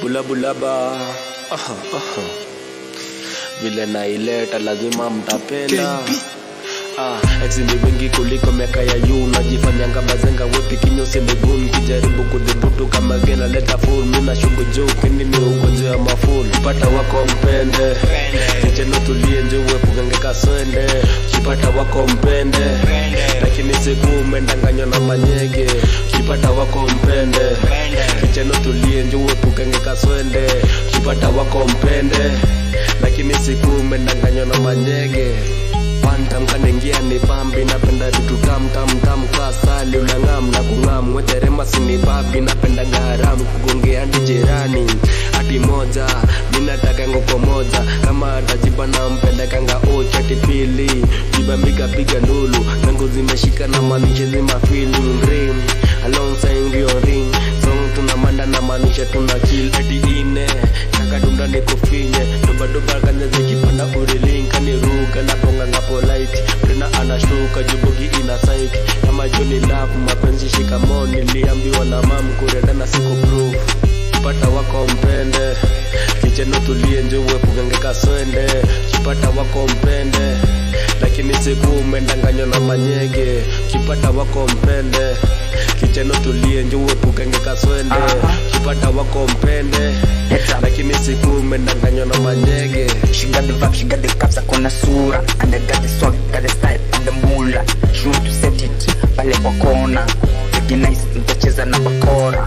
Bula bula ba vile naileta lazima mtapenda. Exini wengi kuliko miaka ya yu. Najifanyanga bazenga wepi kinyosi nigun. Kijaribu kudhibutu kama gena leta full. Mina shugu juu kini ni ugonjwa ya maful. Kipata wako mpende Kicheno tulie njuwe pugengeka swende. Kipata wako mpende lakini siku umendanganywa na manyege. Kipata wako mpende Kicheno tulie njuwe pugengeka swende. Kipata wako mpende lakini siku umendanganywa na manyege. Pantam kanengia ni bambi. Napenda vitu tam kasali unangam na kungam. Weterema sini babi napenda garam. Kugongea ndi jirani ati moja. Minataka ngoko moja. Kama atajiba na mpelekanga chati pili. Jiba mbiga piga ndulu. Nangu zimeshika na manishe zima feeling ring. Alongside your ring. Song tunamanda na manishe tunakill. Ati ine kakadunda ni kufinye. Doba kanya zikipanda uriling. Kaniruka na ponga nga polite. Brina anashuka jubugi ina psych. Kama juni love mapenzi shikamoni. Niliambiwa na mam kureda na siku proof. Kipata wako mpende Kicheno tulie njuwe pugengeka swende. Kipata wako mpende lakini siku umendanganywa na manyege. Kipata wako mpende Kicheno tulie njuwe pugengeka swende. Kipata wako mpende lakini siku umendanganywa na manyege. She got the vibe, she got the caps, akona sura. And I got the swag, got the style, and the mula. She want to set it, pale kwa kona. Pretty nice, nitacheza na bakora.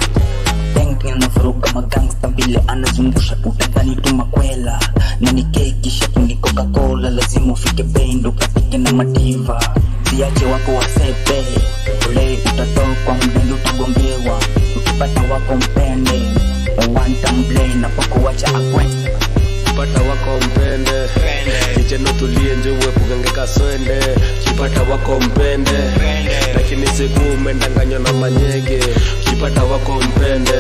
Dengi anafuruga magangsta vile anazungusha utadhani tu makwela. Na ni keki shepu ni Coca-Cola. Lazima ufike bendo kapike na madiva. Siache wako wasepe ule utatokwa mdenge utagongewa. Ukipata wako mpende Wanta mblei na poko wacha akwe. Kipata wako mpende Kicheno tulie njuwe pugengeka swende. Kipata wako mpende lakini siku umendanganywa na manyege. Kipata wako mpende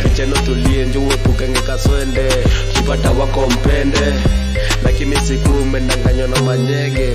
Kicheno tulie njuwe pugengeka swende. Kipata wako mpende lakini siku umendanganywa na manyege.